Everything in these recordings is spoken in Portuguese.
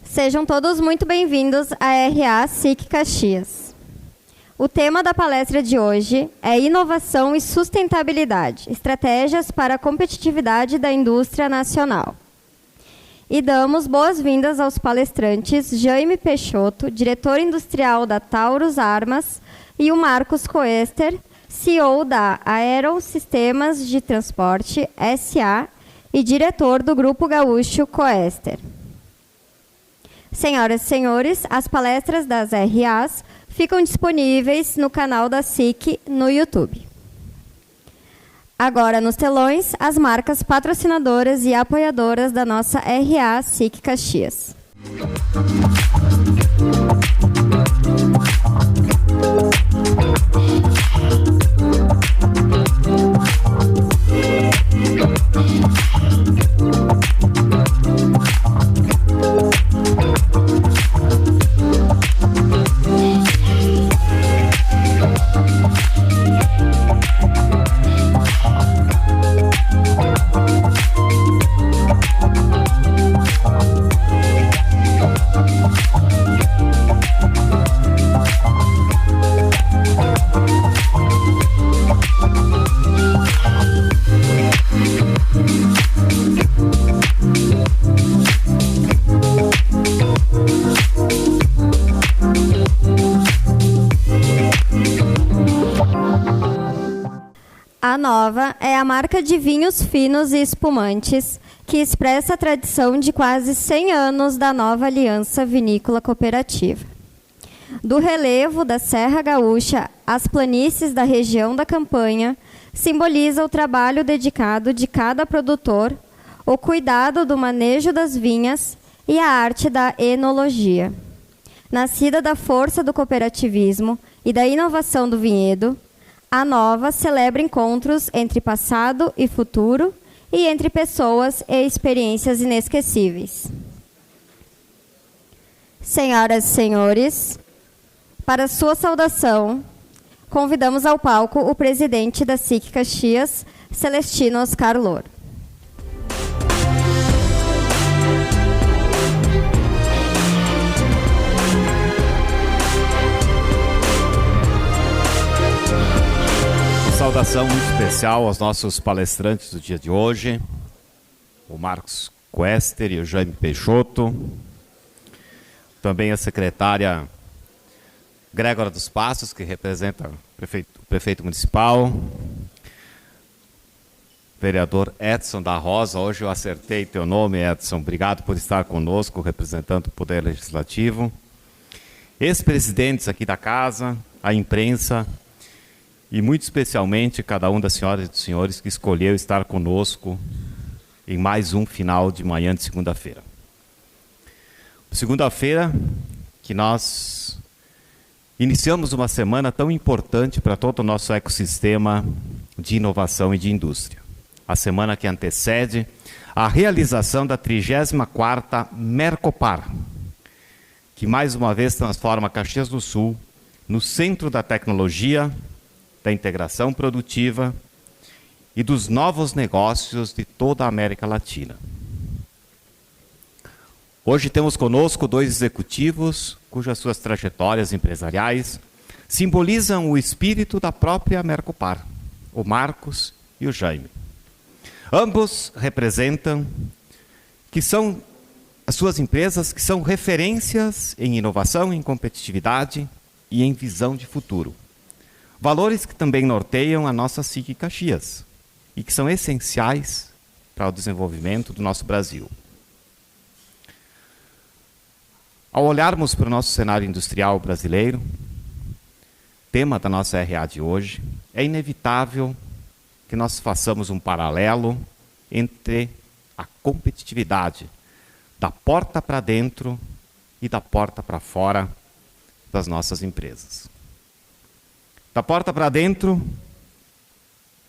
Sejam todos muito bem-vindos à RA SIC Caxias. O tema da palestra de hoje é Inovação e Sustentabilidade, Estratégias para a Competitividade da Indústria Nacional. E damos boas-vindas aos palestrantes Jaime Peixoto, diretor industrial da Taurus Armas, e o Marcos Coester, CEO da Aerosistemas de Transporte S.A. e diretor do Grupo Gaúcho Coester. Senhoras e senhores, as palestras das RAs ficam disponíveis no canal da SIC no YouTube. Agora, nos telões, as marcas patrocinadoras e apoiadoras da nossa RA SIC Caxias. A Nova é a marca de vinhos finos e espumantes que expressa a tradição de quase 100 anos da Nova Aliança Vinícola Cooperativa. Do relevo da Serra Gaúcha às planícies da região da Campanha, simboliza o trabalho dedicado de cada produtor, o cuidado do manejo das vinhas e a arte da enologia. Nascida da força do cooperativismo e da inovação do vinhedo, a Nova celebra encontros entre passado e futuro e entre pessoas e experiências inesquecíveis. Senhoras e senhores, para sua saudação, convidamos ao palco o presidente da SIC Caxias, Celestino Oscar Louro. Saudação muito especial aos nossos palestrantes do dia de hoje, o Marcos Coester e o Jaime Peixoto, também a secretária Grégora dos Passos, que representa o prefeito municipal, vereador Edson da Rosa. Hoje eu acertei teu nome, Edson, obrigado por estar conosco, representando o Poder Legislativo, ex-presidentes aqui da casa, a imprensa, e muito especialmente cada um das senhoras e dos senhores que escolheu estar conosco em mais um final de manhã de segunda-feira. Segunda-feira que nós iniciamos uma semana tão importante para todo o nosso ecossistema de inovação e de indústria. A semana que antecede a realização da 34ª Mercopar, que mais uma vez transforma Caxias do Sul no centro da tecnologia, da integração produtiva e dos novos negócios de toda a América Latina. Hoje temos conosco dois executivos cujas suas trajetórias empresariais simbolizam o espírito da própria Mercopar, o Marcos e o Jaime. Ambos representam que são as suas empresas que são referências em inovação, em competitividade e em visão de futuro. Valores que também norteiam a nossa SIC Caxias e que são essenciais para o desenvolvimento do nosso Brasil. Ao olharmos para o nosso cenário industrial brasileiro, tema da nossa RA de hoje, é inevitável que nós façamos um paralelo entre a competitividade da porta para dentro e da porta para fora das nossas empresas. Da porta para dentro,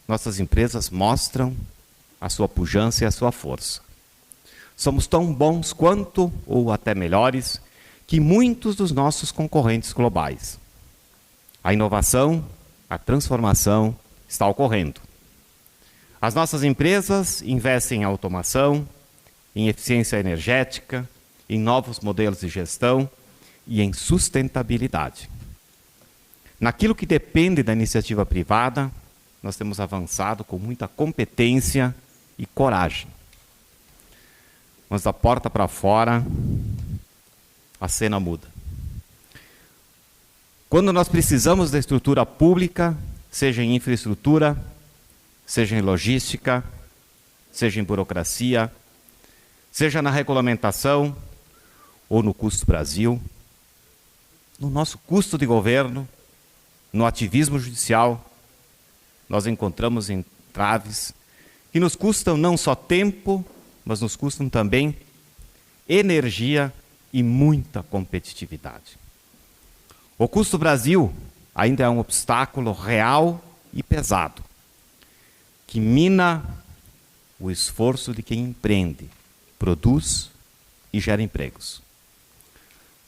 nossas empresas mostram a sua pujança e a sua força. Somos tão bons quanto, ou até melhores, que muitos dos nossos concorrentes globais. A inovação, a transformação está ocorrendo. As nossas empresas investem em automação, em eficiência energética, em novos modelos de gestão e em sustentabilidade. Naquilo que depende da iniciativa privada, nós temos avançado com muita competência e coragem. Mas da porta para fora, a cena muda. Quando nós precisamos da estrutura pública, seja em infraestrutura, seja em logística, seja em burocracia, seja na regulamentação ou no custo Brasil, no nosso custo de governo, no ativismo judicial, nós encontramos entraves que nos custam não só tempo, mas nos custam também energia e muita competitividade. O custo Brasil ainda é um obstáculo real e pesado, que mina o esforço de quem empreende, produz e gera empregos.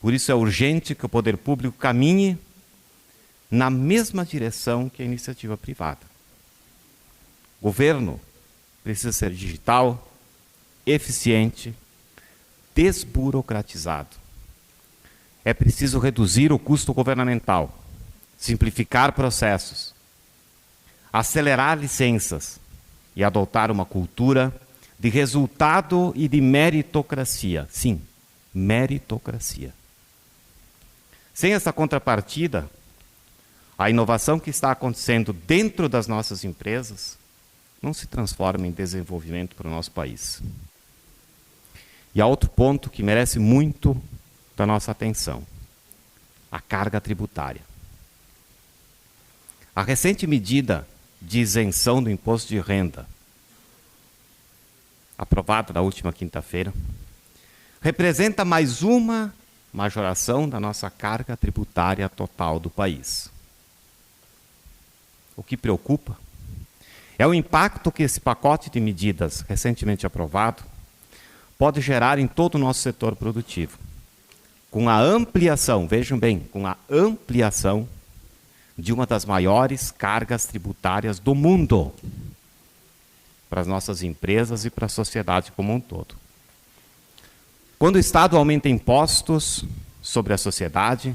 Por isso é urgente que o poder público caminhe na mesma direção que a iniciativa privada. O governo precisa ser digital, eficiente, desburocratizado. É preciso reduzir o custo governamental, simplificar processos, acelerar licenças e adotar uma cultura de resultado e de meritocracia. Sim, meritocracia. Sem essa contrapartida, a inovação que está acontecendo dentro das nossas empresas não se transforma em desenvolvimento para o nosso país. E há outro ponto que merece muito da nossa atenção: a carga tributária. A recente medida de isenção do imposto de renda, aprovada na última quinta-feira, representa mais uma majoração da nossa carga tributária total do país. O que preocupa é o impacto que esse pacote de medidas recentemente aprovado pode gerar em todo o nosso setor produtivo. Com a ampliação, vejam bem, com a ampliação de uma das maiores cargas tributárias do mundo para as nossas empresas e para a sociedade como um todo. Quando o Estado aumenta impostos sobre a sociedade,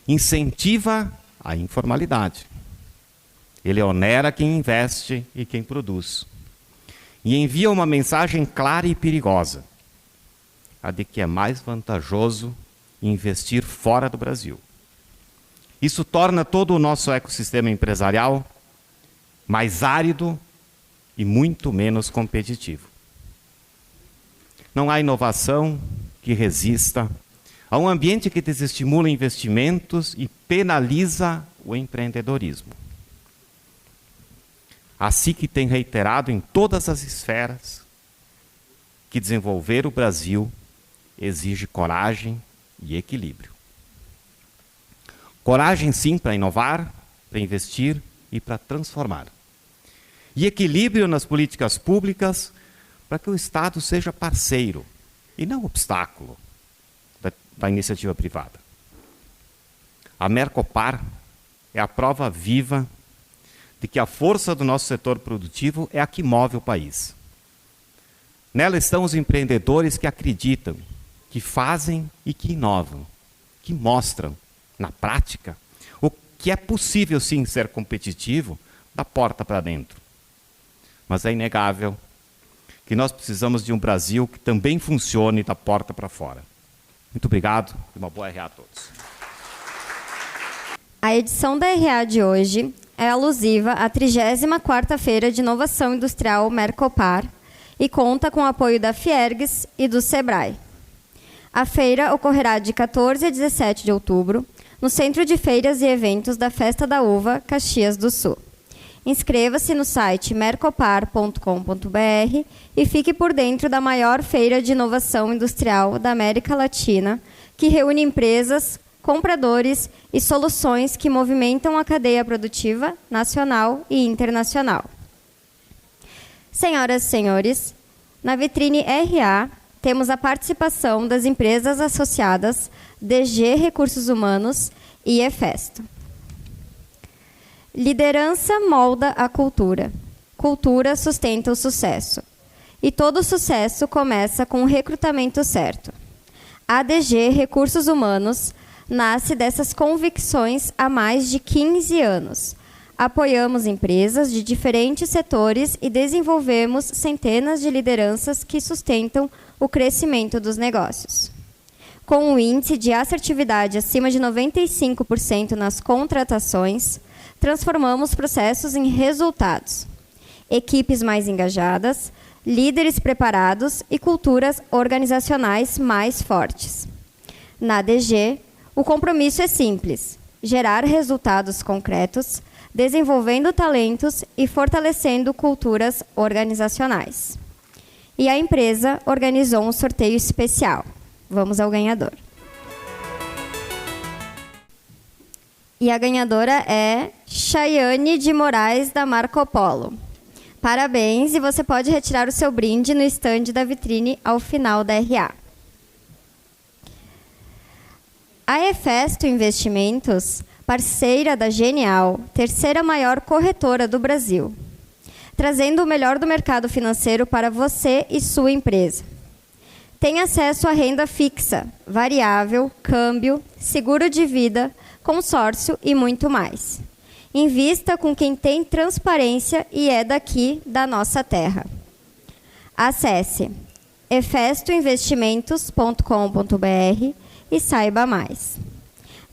incentiva a informalidade. Ele onera quem investe e quem produz. E envia uma mensagem clara e perigosa, a de que é mais vantajoso investir fora do Brasil. Isso torna todo o nosso ecossistema empresarial mais árido e muito menos competitivo. Não há inovação que resista a um ambiente que desestimula investimentos e penaliza o empreendedorismo. A SIC tem reiterado em todas as esferas que desenvolver o Brasil exige coragem e equilíbrio. Coragem, sim, para inovar, para investir e para transformar. E equilíbrio nas políticas públicas para que o Estado seja parceiro e não obstáculo da iniciativa privada. A Mercopar é a prova viva de que a força do nosso setor produtivo é a que move o país. Nela estão os empreendedores que acreditam, que fazem e que inovam, que mostram, na prática, o que é possível sim ser competitivo da porta para dentro. Mas é inegável que nós precisamos de um Brasil que também funcione da porta para fora. Muito obrigado e uma boa RA a todos. A edição da RA de hoje é alusiva à 34ª Feira de Inovação Industrial Mercopar e conta com o apoio da Fiergs e do Sebrae. A feira ocorrerá de 14 a 17 de outubro, no Centro de Feiras e Eventos da Festa da Uva, Caxias do Sul. Inscreva-se no site mercopar.com.br e fique por dentro da maior feira de inovação industrial da América Latina, que reúne empresas, compradores e soluções que movimentam a cadeia produtiva nacional e internacional. Senhoras e senhores, na vitrine RA temos a participação das empresas associadas DG Recursos Humanos e EFESTO. Liderança molda a cultura. Cultura sustenta o sucesso. E todo sucesso começa com o recrutamento certo. A ADG Recursos Humanos nasce dessas convicções há mais de 15 anos. Apoiamos empresas de diferentes setores e desenvolvemos centenas de lideranças que sustentam o crescimento dos negócios. Com um índice de assertividade acima de 95% nas contratações, transformamos processos em resultados, equipes mais engajadas, líderes preparados e culturas organizacionais mais fortes. Na ADG, o compromisso é simples: gerar resultados concretos, desenvolvendo talentos e fortalecendo culturas organizacionais. E a empresa organizou um sorteio especial. Vamos ao ganhador. E a ganhadora é Chayane de Moraes, da Marco Polo. Parabéns, e você pode retirar o seu brinde no estande da vitrine ao final da RA. A Efesto Investimentos, parceira da Genial, terceira maior corretora do Brasil, trazendo o melhor do mercado financeiro para você e sua empresa. Tem acesso à renda fixa, variável, câmbio, seguro de vida, consórcio e muito mais. Invista com quem tem transparência e é daqui, da nossa terra. Acesse efestoinvestimentos.com.br e saiba mais.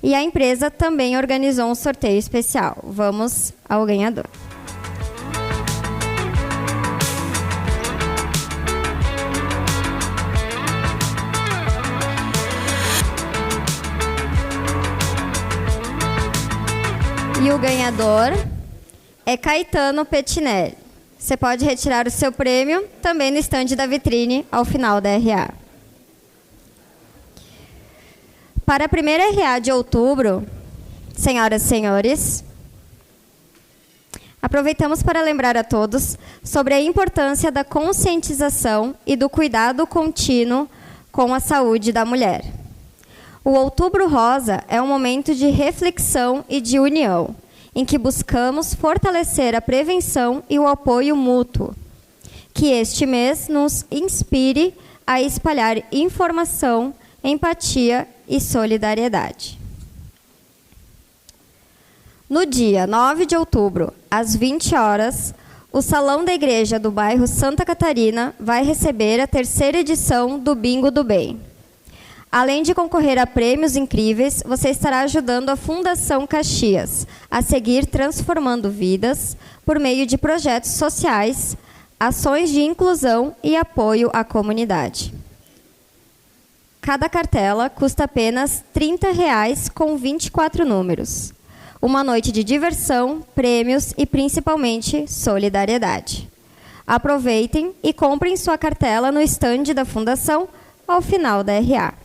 E a empresa também organizou um sorteio especial. Vamos ao ganhador. E o ganhador é Caetano Pettinelli. Você pode retirar o seu prêmio também no estande da vitrine ao final da RA. Para a primeira RA de outubro, senhoras e senhores, aproveitamos para lembrar a todos sobre a importância da conscientização e do cuidado contínuo com a saúde da mulher. O Outubro Rosa é um momento de reflexão e de união, em que buscamos fortalecer a prevenção e o apoio mútuo. Que este mês nos inspire a espalhar informação, empatia e solidariedade. No dia 9 de outubro, às 20 horas, o Salão da Igreja do bairro Santa Catarina vai receber a terceira edição do Bingo do Bem. Além de concorrer a prêmios incríveis, você estará ajudando a Fundação Caxias a seguir transformando vidas por meio de projetos sociais, ações de inclusão e apoio à comunidade. Cada cartela custa apenas R$ 30,00 com 24 números. Uma noite de diversão, prêmios e, principalmente, solidariedade. Aproveitem e comprem sua cartela no estande da Fundação ao final da RA.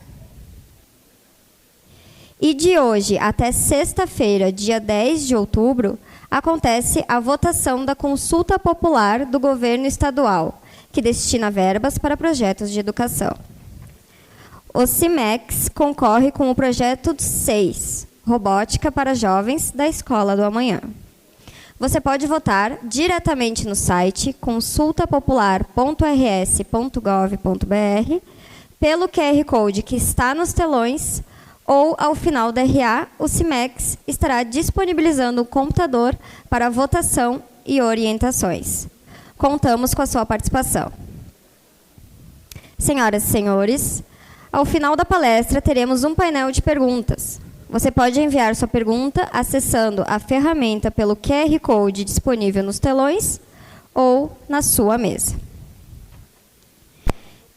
E de hoje até sexta-feira, dia 10 de outubro, acontece a votação da Consulta Popular do Governo Estadual, que destina verbas para projetos de educação. O CIMEX concorre com o projeto 6, Robótica para Jovens da Escola do Amanhã. Você pode votar diretamente no site consultapopular.rs.gov.br, pelo QR Code que está nos telões, ou, ao final da RA, o CIMEX estará disponibilizando um computador para votação e orientações. Contamos com a sua participação. Senhoras e senhores, ao final da palestra teremos um painel de perguntas. Você pode enviar sua pergunta acessando a ferramenta pelo QR Code disponível nos telões ou na sua mesa.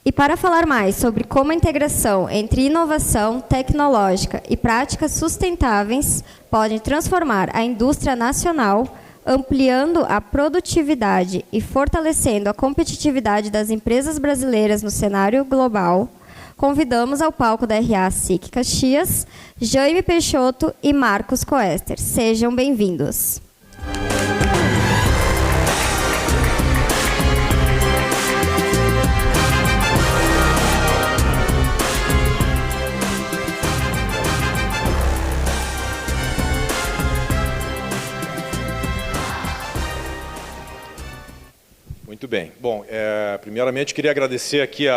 E para falar mais sobre como a integração entre inovação tecnológica e práticas sustentáveis podem transformar a indústria nacional, ampliando a produtividade e fortalecendo a competitividade das empresas brasileiras no cenário global, convidamos ao palco da RA SIC Caxias, Jaime Peixoto e Marcos Coester. Sejam bem-vindos. Muito bem. Bom, primeiramente queria agradecer aqui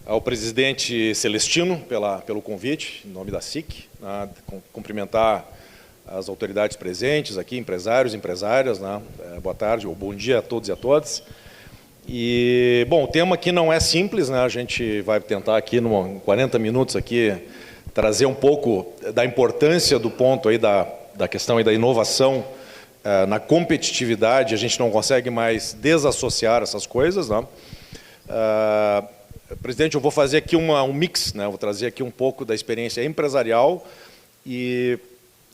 ao presidente Celestino pelo convite, em nome da SIC, né, cumprimentar as autoridades presentes aqui, empresários, empresárias, né, boa tarde ou bom dia a todos e a todas. E, bom, o tema aqui não é simples, né, a gente vai tentar aqui, em 40 minutos aqui, trazer um pouco da importância do ponto aí da questão aí da inovação na competitividade. A gente não consegue mais desassociar essas coisas, né. Presidente, eu vou fazer aqui um mix, né? Vou trazer aqui um pouco da experiência empresarial e,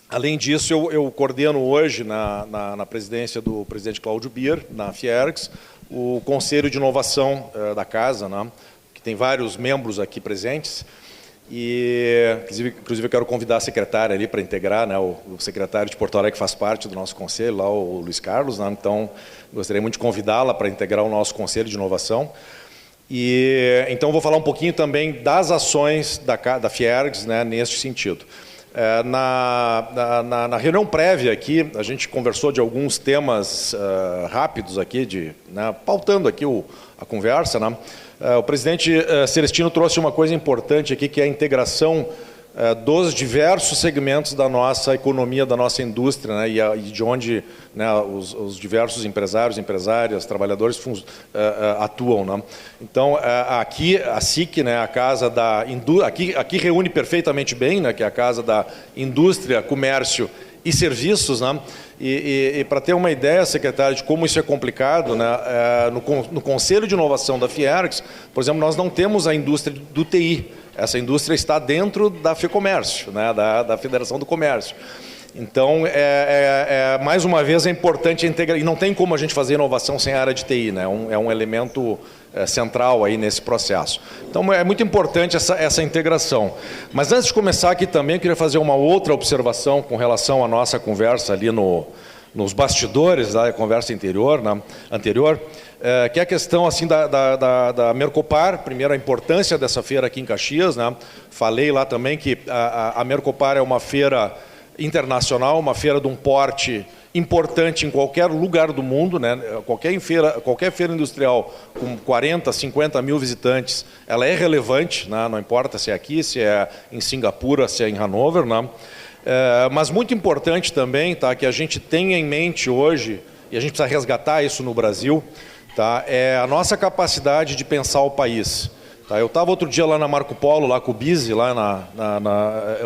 além disso, eu coordeno hoje, na presidência do presidente Cláudio Bier, na Fiergs, o Conselho de Inovação da Casa, né? Que tem vários membros aqui presentes. E, inclusive, eu quero convidar a secretária ali para integrar, né? O secretário de Porto Alegre que faz parte do nosso conselho, lá o Luiz Carlos, né? Então, gostaria muito de convidá-la para integrar o nosso Conselho de Inovação. E, então, vou falar um pouquinho também das ações da Fiergs, né, neste sentido. Na reunião prévia aqui, a gente conversou de alguns temas rápidos aqui, né, pautando aqui a conversa, né. O presidente Celestino trouxe uma coisa importante aqui, que é a integração dos diversos segmentos da nossa economia, da nossa indústria, né, e de onde, né, os diversos empresários, empresárias, trabalhadores atuam, né. Então, aqui a SIC, né, a casa da aqui reúne perfeitamente bem, né, que é a casa da indústria, comércio e serviços, né. E para ter uma ideia, secretário, de como isso é complicado, né, no Conselho de Inovação da Fiergs, por exemplo, nós não temos a indústria do TI. Essa indústria está dentro da FEComércio, né, da Federação do Comércio. Então, mais uma vez, é importante integrar, e não tem como a gente fazer inovação sem a área de TI, né, é um elemento central aí nesse processo. Então, é muito importante essa integração. Mas antes de começar aqui também, eu queria fazer uma outra observação com relação à nossa conversa ali nos bastidores da conversa anterior, que é a questão assim, da Mercopar. Primeiro, a importância dessa feira aqui em Caxias, né? Falei lá também que a Mercopar é uma feira internacional, uma feira de um porte importante em qualquer lugar do mundo, né? Qualquer feira industrial com 40, 50 mil visitantes, ela é relevante, né? Não importa se é aqui, se é em Singapura, se é em Hannover, né? Mas muito importante também, tá, que a gente tenha em mente hoje, e a gente precisa resgatar isso no Brasil, tá, é a nossa capacidade de pensar o país. Tá, eu estava outro dia lá na Marco Polo, lá com o Bizi, lá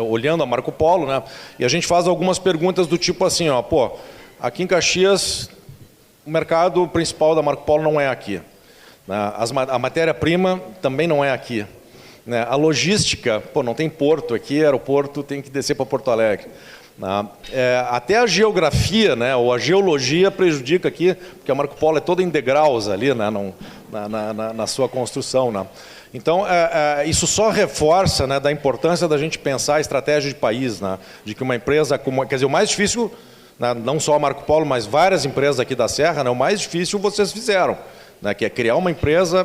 olhando a Marco Polo, né, e a gente faz algumas perguntas do tipo assim, ó, pô, aqui em Caxias, o mercado principal da Marco Polo não é aqui. Né, a matéria-prima também não é aqui. Né, a logística, pô, não tem porto aqui, aeroporto tem que descer para Porto Alegre. Até a geografia, né, ou a geologia prejudica aqui, porque a Marco Polo é toda em degraus ali, né, na sua construção, né. Então, isso só reforça, né, da importância da gente pensar a estratégia de país, né, de que uma empresa, quer dizer, o mais difícil, né, não só a Marco Polo, mas várias empresas aqui da Serra, né, o mais difícil vocês fizeram, né, que é criar uma empresa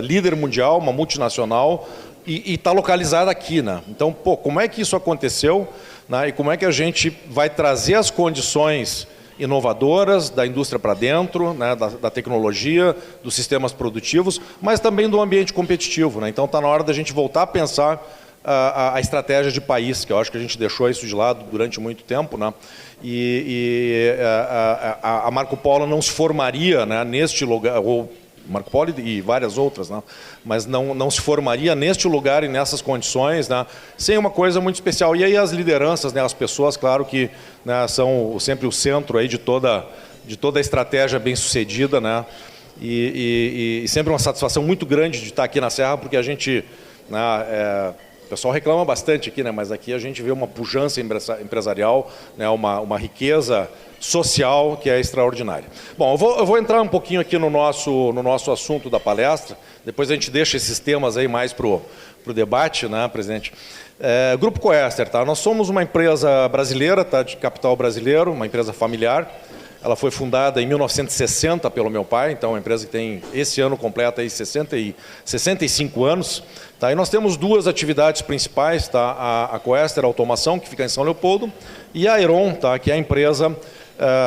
líder mundial, uma multinacional, e está localizada aqui, né. Então, pô, como é que isso aconteceu? Né, e como é que a gente vai trazer as condições inovadoras da indústria para dentro, né, da tecnologia, dos sistemas produtivos, mas também do ambiente competitivo, né? Então está na hora da gente voltar a pensar a estratégia de país, que eu acho que a gente deixou isso de lado durante muito tempo, né? A Marco Polo não se formaria, né, neste lugar, ou Marco Polo e várias outras, né? Mas não se formaria neste lugar e nessas condições, né, sem uma coisa muito especial. E aí as lideranças, né, as pessoas, claro que, né, são sempre o centro aí de toda a estratégia bem-sucedida, né, e sempre uma satisfação muito grande de estar aqui na Serra, porque a gente, né, o pessoal reclama bastante aqui, né, mas aqui a gente vê uma pujança empresarial, né, uma riqueza social que é extraordinária. Bom, eu vou entrar um pouquinho aqui no nosso assunto da palestra, depois a gente deixa esses temas aí mais para o debate, né, presidente. Grupo Coester, tá? Nós somos uma empresa brasileira, tá, de capital brasileiro, uma empresa familiar. Ela foi fundada em 1960 pelo meu pai, então é uma empresa que tem, esse ano completa aí 65 anos. Tá? E nós temos duas atividades principais, tá? A Coester Automação, que fica em São Leopoldo, e a Aeron, tá? Que é a empresa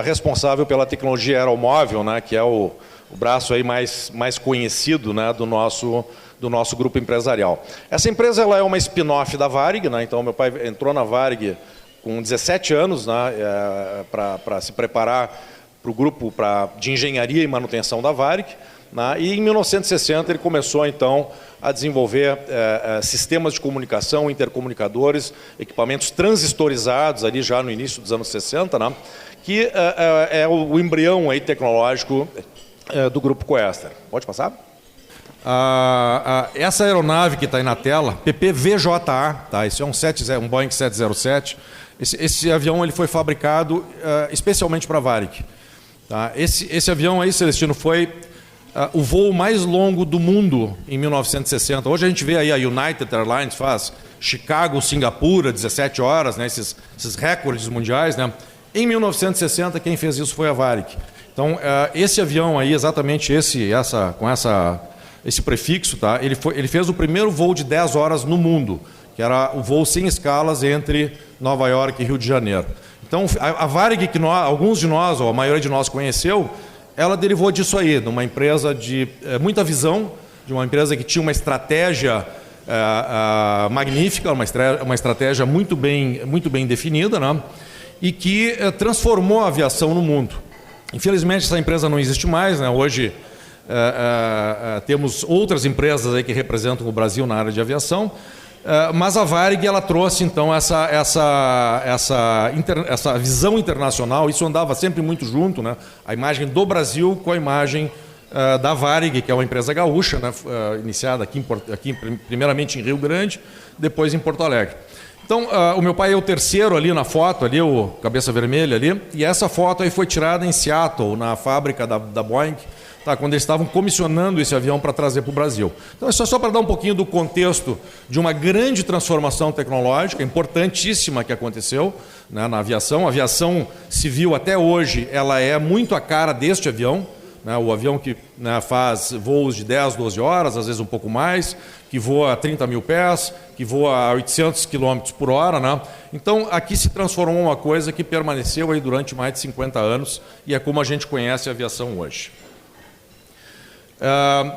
responsável pela tecnologia aeromóvel, né? Que é o braço aí mais conhecido, né? do do nosso grupo empresarial. Essa empresa ela é uma spin-off da Varig, né? Então meu pai entrou na Varig com 17 anos, né, para se preparar para o grupo de engenharia e manutenção da Varig, né, e em 1960 ele começou então a desenvolver sistemas de comunicação, intercomunicadores, equipamentos transistorizados ali já no início dos anos 60, né, que é o embrião aí tecnológico do grupo Coester. Pode passar? Essa aeronave que está aí na tela, PPVJA, tá? Esse é um Boeing 707. Esse avião ele foi fabricado especialmente para a Varig. Tá? Esse avião aí, Celestino, foi o voo mais longo do mundo em 1960. Hoje a gente vê aí a United Airlines faz Chicago, Singapura, 17 horas, né? esses recordes mundiais, né? Em 1960 quem fez isso foi a Varig. Então esse avião aí, exatamente esse prefixo, tá? Ele fez o primeiro voo de 10 horas no mundo, que era o voo sem escalas entre Nova York e Rio de Janeiro. Então, a Varig, que alguns de nós, ou a maioria de nós conheceu, ela derivou disso aí, de uma empresa de muita visão, de uma empresa que tinha uma estratégia magnífica, uma estratégia muito bem definida, né? E que transformou a aviação no mundo. Infelizmente, essa empresa não existe mais, né? Hoje temos outras empresas aí que representam o Brasil na área de aviação, mas a Varig ela trouxe então essa visão internacional. Isso andava sempre muito junto, né? A imagem do Brasil com a imagem da Varig, que é uma empresa gaúcha, né? Iniciada aqui primeiramente em Rio Grande, depois em Porto Alegre. Então, o meu pai é o terceiro ali na foto, ali o cabeça vermelha ali, e essa foto aí foi tirada em Seattle, na fábrica da Boeing, tá, quando eles estavam comissionando esse avião para trazer para o Brasil. Então, é só para dar um pouquinho do contexto de uma grande transformação tecnológica, importantíssima que aconteceu, né, na aviação. A aviação civil, até hoje, ela é muito a cara deste avião, né, o avião que, né, faz voos de 10, 12 horas, às vezes um pouco mais, que voa a 30 mil pés, que voa a 800 km por hora. Né? Então, aqui se transformou uma coisa que permaneceu aí durante mais de 50 anos e é como a gente conhece a aviação hoje.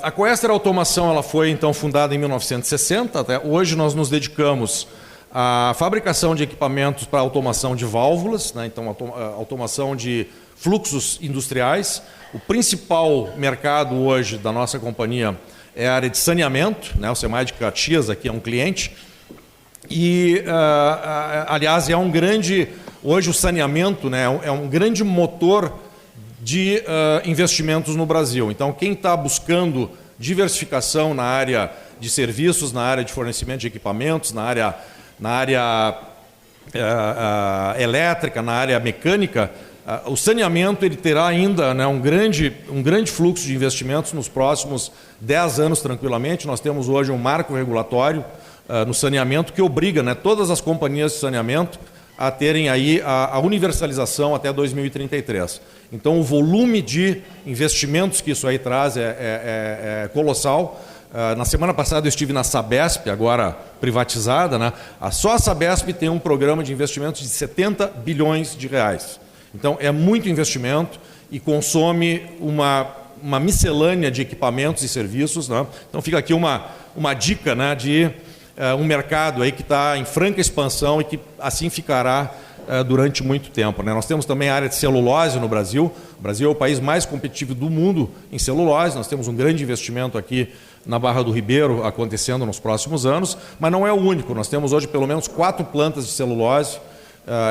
A Coester Automação ela foi então fundada em 1960. Até hoje nós nos dedicamos à fabricação de equipamentos para automação de válvulas, né? Então automação de fluxos industriais. O principal mercado hoje da nossa companhia é a área de saneamento, né? O SEMAI de Caxias aqui é um cliente e aliás hoje o saneamento, né, é um grande motor de investimentos no Brasil. Então, quem está buscando diversificação na área de serviços, na área de fornecimento de equipamentos, na área elétrica, na área mecânica, o saneamento ele terá ainda, né, um grande fluxo de investimentos nos próximos 10 anos tranquilamente. Nós temos hoje um marco regulatório no saneamento que obriga, né, todas as companhias de saneamento a terem aí a universalização até 2033. Então, o volume de investimentos que isso aí traz é colossal. Na semana passada eu estive na Sabesp, agora privatizada, né? Só a Sabesp tem um programa de investimentos de 70 bilhões de reais. Então, é muito investimento e consome uma miscelânea de equipamentos e serviços, né? Então, fica aqui uma dica, né, de um mercado aí que está em franca expansão e que assim ficará durante muito tempo, né? Nós temos também a área de celulose no Brasil. O Brasil é o país mais competitivo do mundo em celulose. Nós temos um grande investimento aqui na Barra do Ribeiro acontecendo nos próximos anos, mas não é o único. Nós temos hoje pelo menos 4 plantas de celulose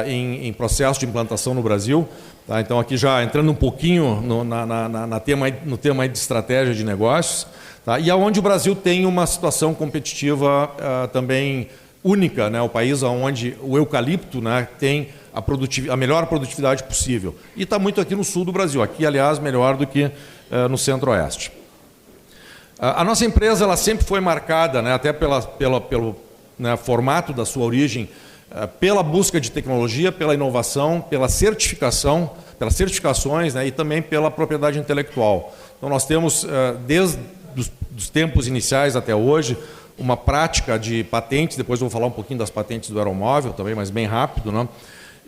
em processo de implantação no Brasil. Tá? Então, aqui já entrando um pouquinho no tema aí de estratégia de negócios. Tá? E aonde o Brasil tem uma situação competitiva também única, né? O país onde o eucalipto, né, tem a melhor produtividade possível. E está muito aqui no sul do Brasil. Aqui, aliás, melhor do que no centro-oeste. A nossa empresa ela sempre foi marcada, né, até pelo né, formato da sua origem, pela busca de tecnologia, pela inovação, pelas certificações, né, e também pela propriedade intelectual. Então, nós temos, desde os tempos iniciais até hoje, uma prática de patentes. Depois eu vou falar um pouquinho das patentes do aeromóvel também, mas bem rápido, né?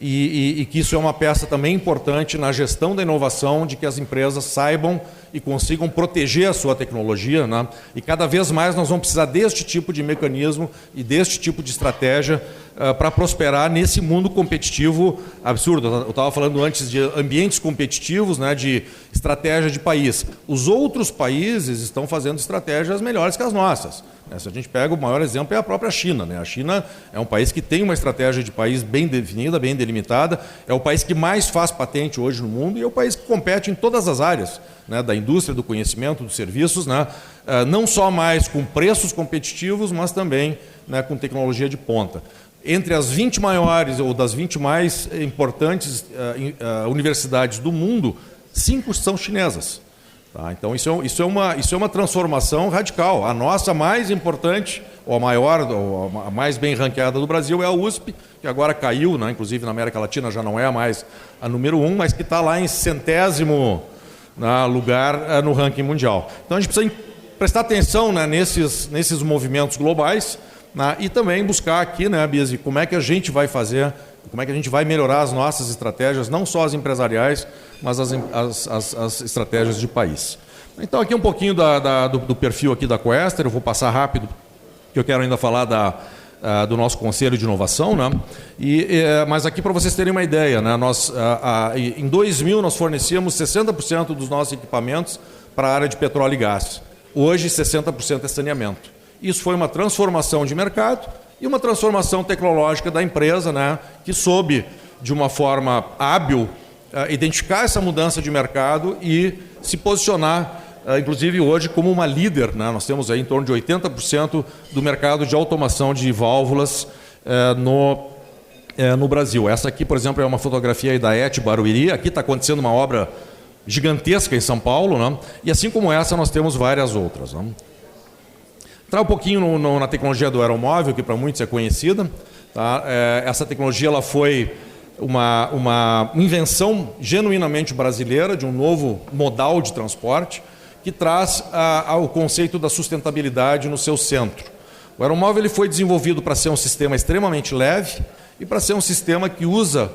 e que isso é uma peça também importante na gestão da inovação, de que as empresas saibam e consigam proteger a sua tecnologia, né? E cada vez mais nós vamos precisar deste tipo de mecanismo e deste tipo de estratégia para prosperar nesse mundo competitivo absurdo. Eu estava falando antes de ambientes competitivos, né, de estratégia de país. Os outros países estão fazendo estratégias melhores que as nossas. Se a gente pega, o maior exemplo é a própria China, né? A China é um país que tem uma estratégia de país bem definida, bem delimitada, é o país que mais faz patente hoje no mundo e é o país que compete em todas as áreas, né, da indústria, do conhecimento, dos serviços, né? Não só mais com preços competitivos, mas também, né, com tecnologia de ponta. Entre as 20 maiores ou das 20 mais importantes universidades do mundo, 5 são chinesas. Tá, então isso é uma transformação radical. A nossa mais importante, ou a maior, ou a mais bem ranqueada do Brasil é a USP, que agora caiu, né, inclusive na América Latina já não é mais a número 1, mas que está lá em 100º, né, lugar no ranking mundial. Então a gente precisa prestar atenção, né, nesses movimentos globais, né, e também buscar aqui, né, Biasi, como é que a gente vai fazer, como é que a gente vai melhorar as nossas estratégias, não só as empresariais, mas as estratégias de país. Então, aqui um pouquinho do perfil aqui da Coester, eu vou passar rápido, que eu quero ainda falar do nosso Conselho de Inovação, né? Mas aqui para vocês terem uma ideia, né? Em 2000 nós fornecíamos 60% dos nossos equipamentos para a área de petróleo e gás. Hoje, 60% é saneamento. Isso foi uma transformação de mercado e uma transformação tecnológica da empresa, né? Que soube, de uma forma hábil, identificar essa mudança de mercado e se posicionar, inclusive hoje, como uma líder, né? Nós temos aí em torno de 80% do mercado de automação de válvulas no Brasil. Essa aqui, por exemplo, é uma fotografia aí da ET Barueri. Aqui está acontecendo uma obra gigantesca em São Paulo, né? E assim como essa, nós temos várias outras, né? Entrar um pouquinho na tecnologia do aeromóvel, que para muitos é conhecida. Tá? Essa tecnologia ela foi uma invenção genuinamente brasileira de um novo modal de transporte que traz o conceito da sustentabilidade no seu centro. O aeromóvel ele foi desenvolvido para ser um sistema extremamente leve e para ser um sistema que usa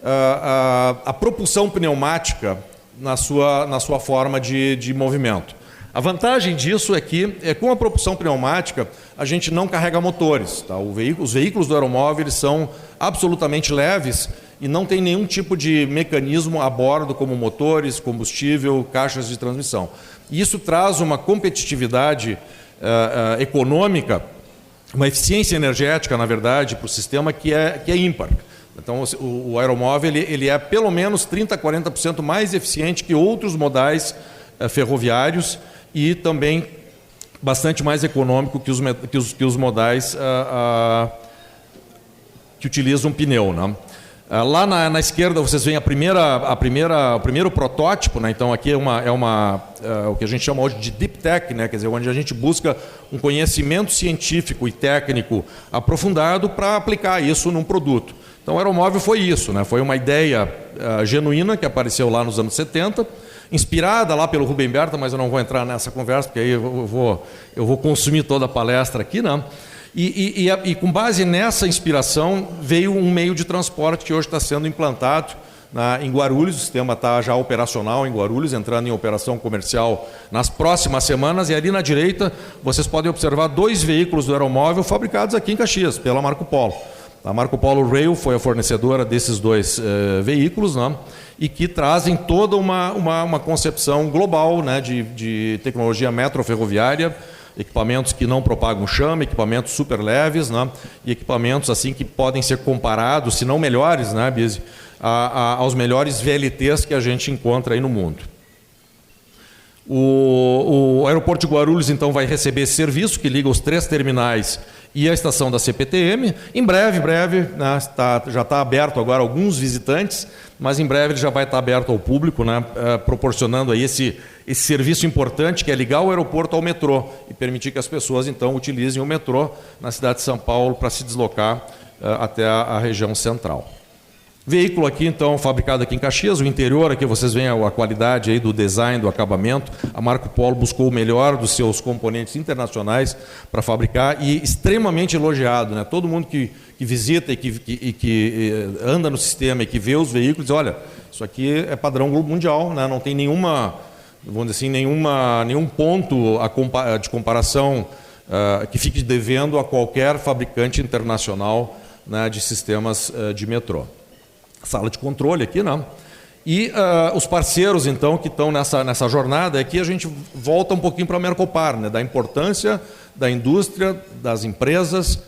a propulsão pneumática na sua forma de movimento. A vantagem disso é que, com a propulsão pneumática, a gente não carrega motores. Tá? Os veículos do aeromóvel eles são absolutamente leves e não tem nenhum tipo de mecanismo a bordo, como motores, combustível, caixas de transmissão. E isso traz uma competitividade econômica, uma eficiência energética, na verdade, para o sistema que é ímpar. Então, o aeromóvel ele é pelo menos 30% a 40% mais eficiente que outros modais ferroviários e também bastante mais econômico que os modais que utilizam pneu, né? Lá na esquerda vocês veem o primeiro protótipo, né? Então aqui o que a gente chama hoje de Deep Tech, né? Quer dizer, onde a gente busca um conhecimento científico e técnico aprofundado para aplicar isso num produto. Então o aeromóvel foi isso, né? Foi uma ideia genuína que apareceu lá nos anos 70, inspirada lá pelo Rubem Berta, mas eu não vou entrar nessa conversa, porque aí eu vou consumir toda a palestra aqui, né? E com base nessa inspiração veio um meio de transporte que hoje está sendo implantado em Guarulhos. O sistema está já operacional em Guarulhos, entrando em operação comercial nas próximas semanas. E ali na direita vocês podem observar 2 veículos do aeromóvel fabricados aqui em Caxias, pela Marco Polo. A Marco Polo Rail foi a fornecedora desses 2 veículos, né? E que trazem toda uma concepção global, né, de tecnologia metroferroviária, equipamentos que não propagam chama, equipamentos super leves, né, e equipamentos assim que podem ser comparados, se não melhores, né, Biasi, aos melhores VLTs que a gente encontra aí no mundo. O aeroporto de Guarulhos, então, vai receber esse serviço que liga os 3 terminais e a estação da CPTM. Em breve, né, já está aberto agora a alguns visitantes, mas em breve ele já vai estar aberto ao público, né, proporcionando aí esse serviço importante que é ligar o aeroporto ao metrô e permitir que as pessoas, então, utilizem o metrô na cidade de São Paulo para se deslocar até a região central. Veículo aqui, então, fabricado aqui em Caxias. O interior aqui, vocês veem a qualidade aí do design, do acabamento. A Marco Polo buscou o melhor dos seus componentes internacionais para fabricar e extremamente elogiado, né? Todo mundo que visita e que anda no sistema e que vê os veículos, diz, olha, isso aqui é padrão mundial, né? Não tem nenhuma, vamos dizer assim, nenhum ponto de comparação que fique devendo a qualquer fabricante internacional, né, de sistemas de metrô. Sala de controle aqui, não. E os parceiros, então, que estão nessa jornada, aqui a gente volta um pouquinho para a Mercopar, né, da importância da indústria, das empresas,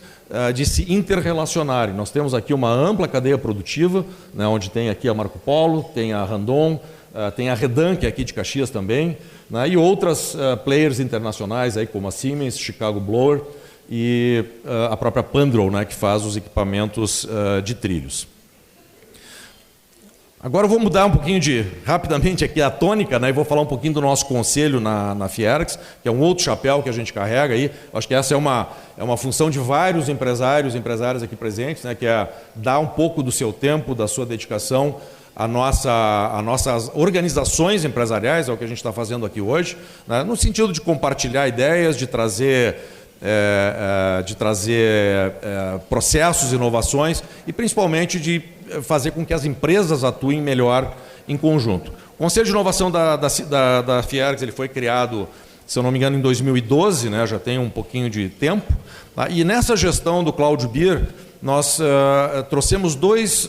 de se interrelacionarem. Nós temos aqui uma ampla cadeia produtiva, né, onde tem aqui a Marco Polo, tem a Randon, tem a Redan, que é aqui de Caxias também, né, e outras players internacionais, aí, como a Siemens, Chicago Blower e a própria Pandro, né, que faz os equipamentos de trilhos. Agora eu vou mudar um pouquinho rapidamente aqui a tônica, né, e vou falar um pouquinho do nosso conselho na Fiergs, que é um outro chapéu que a gente carrega aí. Acho que essa é uma função de vários empresários e empresárias aqui presentes, né, que é dar um pouco do seu tempo, da sua dedicação a nossas organizações empresariais, é o que a gente está fazendo aqui hoje, né, no sentido de compartilhar ideias, de trazer processos, inovações e principalmente de fazer com que as empresas atuem melhor em conjunto. O Conselho de Inovação da Fiergs, ele foi criado, se eu não me engano, em 2012, né, já tem um pouquinho de tempo, tá? E nessa gestão do Cláudio Bier, nós trouxemos dois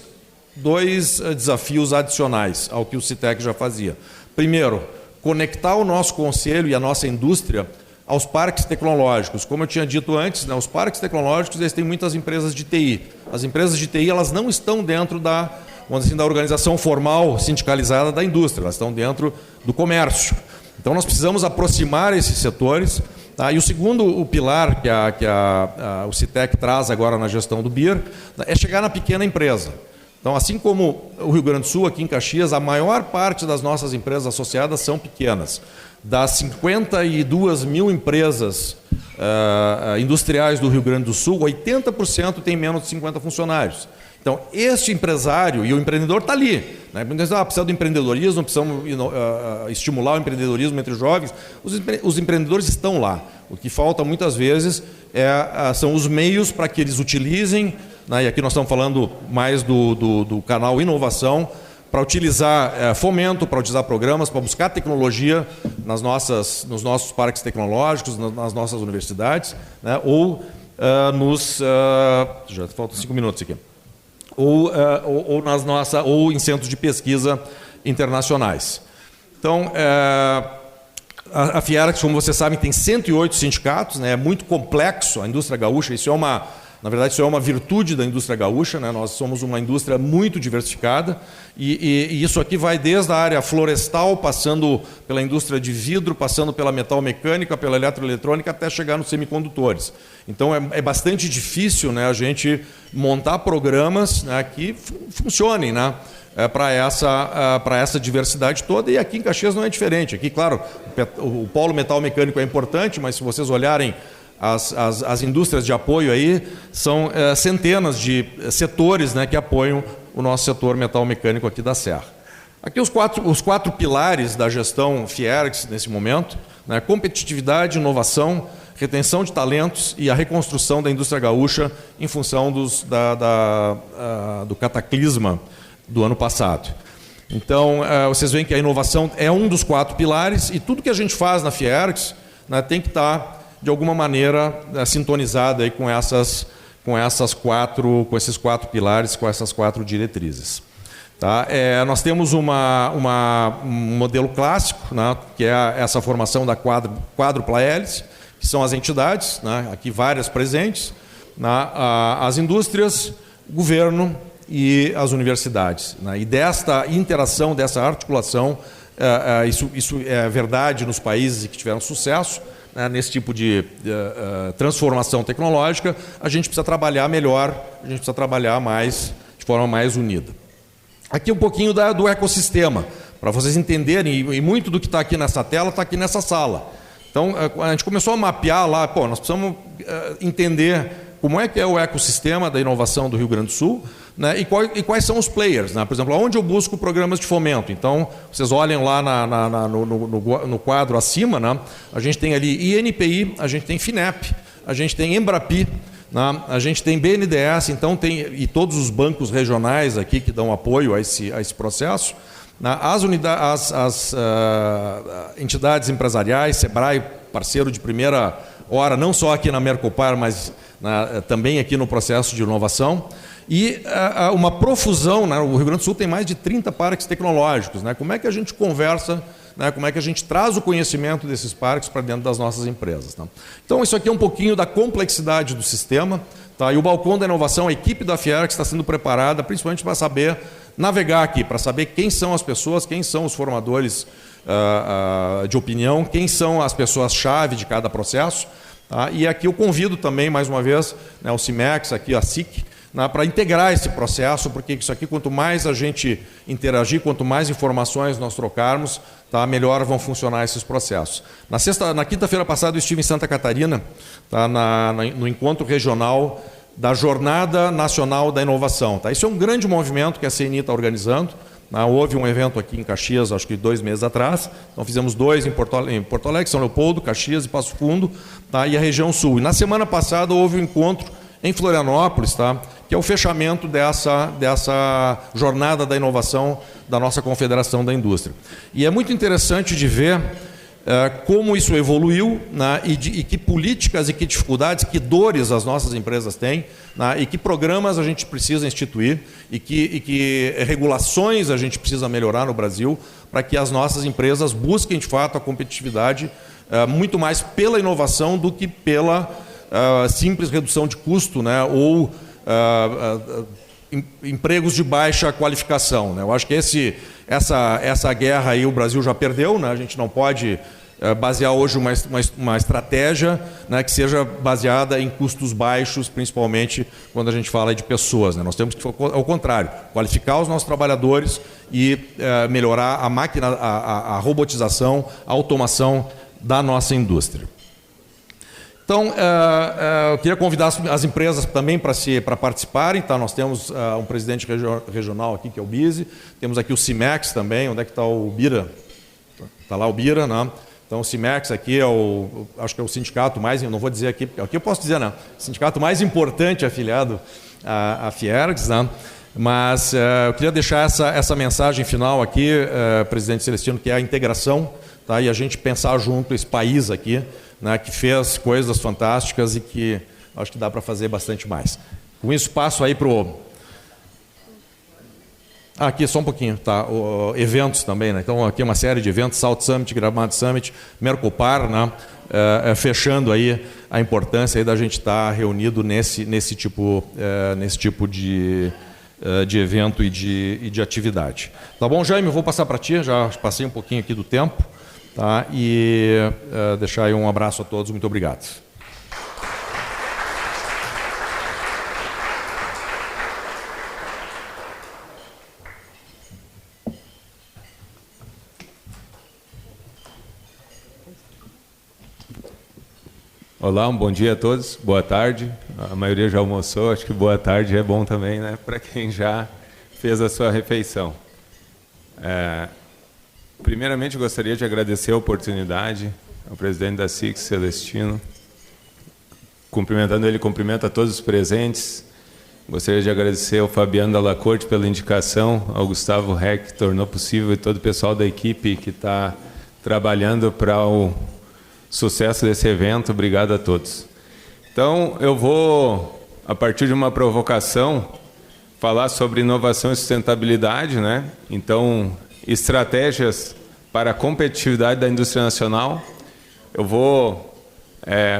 desafios adicionais ao que o CITEC já fazia. Primeiro, conectar o nosso conselho e a nossa indústria aos parques tecnológicos. Como eu tinha dito antes, né, os parques tecnológicos, eles têm muitas empresas de TI. As empresas de TI, elas não estão dentro da organização formal sindicalizada da indústria, elas estão dentro do comércio. Então nós precisamos aproximar esses setores, tá? E o segundo pilar que o CITEC traz agora na gestão do Bier é chegar na pequena empresa. Então, assim como o Rio Grande do Sul, aqui em Caxias, a maior parte das nossas empresas associadas são pequenas. Das 52 mil empresas industriais do Rio Grande do Sul, 80% tem menos de 50 funcionários. Então, este empresário e o empreendedor está ali, né? Precisa do empreendedorismo, precisamos estimular o empreendedorismo entre os jovens. Os empreendedores estão lá. O que falta muitas vezes são os meios para que eles utilizem, né? E aqui nós estamos falando mais do canal inovação, para utilizar fomento, para utilizar programas, para buscar tecnologia nos nossos parques tecnológicos, nas nossas universidades, né? Ou já faltam 5 minutos aqui. Ou em centros de pesquisa internacionais. Então, a Fiergs, como vocês sabem, tem 108 sindicatos, né? É muito complexo a indústria gaúcha, na verdade, isso é uma virtude da indústria gaúcha, né? Nós somos uma indústria muito diversificada e isso aqui vai desde a área florestal, passando pela indústria de vidro, passando pela metal mecânica, pela eletroeletrônica, até chegar nos semicondutores. Então, é bastante difícil, né, a gente montar programas, né, que funcionem, né, para essa diversidade toda, e aqui em Caxias não é diferente. Aqui, claro, o polo metal mecânico é importante, mas se vocês olharem as indústrias de apoio aí, são centenas de setores, né, que apoiam o nosso setor metal mecânico aqui da Serra. Aqui os quatro pilares da gestão Fiergs nesse momento, né, competitividade, inovação, retenção de talentos e a reconstrução da indústria gaúcha em função do cataclisma do ano passado. Então, vocês veem que a inovação é um dos 4 pilares e tudo que a gente faz na Fiergs, né, tem que estar de alguma maneira sintonizado aí com esses 4 pilares, com essas 4 diretrizes. Tá? Nós temos um modelo clássico, né, que é essa formação da quádrupla hélice, que são as entidades, né, aqui várias presentes, né, as indústrias, o governo e as universidades. Né, e desta interação, dessa articulação, isso é verdade nos países que tiveram sucesso, né, nesse tipo de transformação tecnológica. A gente precisa trabalhar melhor, a gente precisa trabalhar de forma mais unida. Aqui um pouquinho do ecossistema, para vocês entenderem, e muito do que está aqui nessa tela está aqui nessa sala. Então, a gente começou a mapear lá, nós precisamos entender como é que é o ecossistema da inovação do Rio Grande do Sul, né, e quais são os players, né? Por exemplo, onde eu busco programas de fomento. Então, vocês olhem lá no quadro acima, né, a gente tem ali INPI, a gente tem FINEP, a gente tem Embrapi, né, a gente tem BNDES, então e todos os bancos regionais aqui que dão apoio a esse processo. As entidades empresariais, Sebrae, parceiro de primeira hora, não só aqui na Mercopar, mas também aqui no processo de inovação. E uma profusão, né? O Rio Grande do Sul tem mais de 30 parques tecnológicos. Né? Como é que a gente conversa, né? Como é que a gente traz o conhecimento desses parques para dentro das nossas empresas? Tá? Então, isso aqui é um pouquinho da complexidade do sistema. Tá? E o Balcão da Inovação, a equipe da Fiergs está sendo preparada, principalmente para saber navegar aqui, para saber quem são as pessoas, quem são os formadores de opinião, quem são as pessoas-chave de cada processo. Tá? E aqui eu convido também, mais uma vez, né, o CIMEX, aqui a SIC, né, para integrar esse processo, porque isso aqui, quanto mais a gente interagir, quanto mais informações nós trocarmos, tá, melhor vão funcionar esses processos. Na quinta-feira passada eu estive em Santa Catarina, tá, no encontro regional da Jornada Nacional da Inovação. Tá? Isso é um grande movimento que a CNI está organizando. Houve um evento aqui em Caxias, acho que 2 meses atrás. Então fizemos 2 em Porto Alegre, São Leopoldo, Caxias e Passo Fundo, tá? E a região sul. E na semana passada houve um encontro em Florianópolis, tá? Que é o fechamento dessa jornada da inovação da nossa Confederação da Indústria. E é muito interessante de ver como isso evoluiu, né, e que políticas e que dificuldades, que dores as nossas empresas têm, né, e que programas a gente precisa instituir e que regulações a gente precisa melhorar no Brasil para que as nossas empresas busquem, de fato, a competitividade muito mais pela inovação do que pela simples redução de custo, né, ou empregos de baixa qualificação. Né? Eu acho que essa guerra aí o Brasil já perdeu, né? A gente não pode basear hoje uma estratégia, né, que seja baseada em custos baixos, principalmente quando a gente fala de pessoas. Né? Nós temos que, ao contrário, qualificar os nossos trabalhadores e melhorar a máquina, a robotização, a automação da nossa indústria. Então, eu queria convidar as empresas também para participarem. Tá? Nós temos um presidente regional aqui, que é o Bize. Temos aqui o CIMEX também. Onde é que está o Bira? Está lá o Bira, né? Então, o CIMEX aqui acho que é o sindicato mais, não vou dizer aqui eu posso dizer, não, o sindicato mais importante afiliado à Fiergs, né? Mas eu queria deixar essa mensagem final aqui, presidente Celestino, que é a integração, tá? E a gente pensar junto esse país aqui, né, que fez coisas fantásticas e que acho que dá para fazer bastante mais. Com isso, passo aí para o... aqui, só um pouquinho, tá? Eventos também, né? Então, aqui uma série de eventos, South Summit, Gramado Summit, Mercopar, né? Fechando aí a importância aí da gente estar reunido nesse tipo de evento e de atividade. Tá bom, Jaime? Eu vou passar para ti, já passei um pouquinho aqui do tempo, tá? E deixar aí um abraço a todos, muito obrigado. Olá, um bom dia a todos, boa tarde. A maioria já almoçou, acho que boa tarde é bom também, né, para quem já fez a sua refeição. Primeiramente, gostaria de agradecer a oportunidade ao presidente da SIC, Celestino, cumprimentando ele, cumprimento a todos os presentes. Gostaria de agradecer ao Fabiano Dalla Corte pela indicação, ao Gustavo Reck, que tornou possível, e todo o pessoal da equipe que está trabalhando para o sucesso desse evento. Obrigado a todos. Então, eu vou, a partir de uma provocação, falar sobre inovação e sustentabilidade, né? Então, estratégias para a competitividade da indústria nacional. Eu vou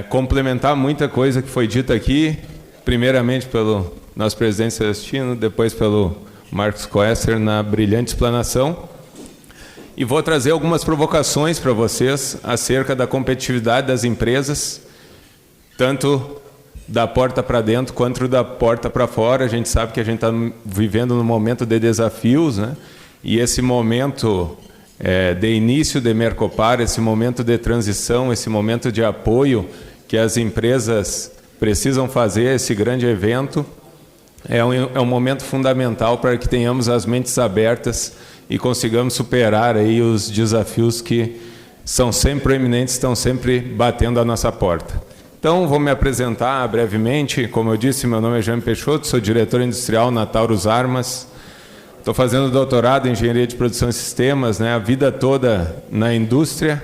complementar muita coisa que foi dita aqui, primeiramente pelo nosso presidente Celestino, depois pelo Marcos Koester na brilhante explanação. E vou trazer algumas provocações para vocês acerca da competitividade das empresas, tanto da porta para dentro quanto da porta para fora. A gente sabe que a gente está vivendo num momento de desafios, né? E esse momento de início de Mercopar, esse momento de transição, esse momento de apoio que as empresas precisam fazer esse grande evento. É um momento fundamental para que tenhamos as mentes abertas e consigamos superar aí os desafios que são sempre proeminentes, estão sempre batendo a nossa porta. Então, vou me apresentar brevemente. Como eu disse, meu nome é Jaime Peixoto, sou diretor industrial na Taurus Armas. Estou fazendo doutorado em Engenharia de Produção e Sistemas, né, a vida toda na indústria.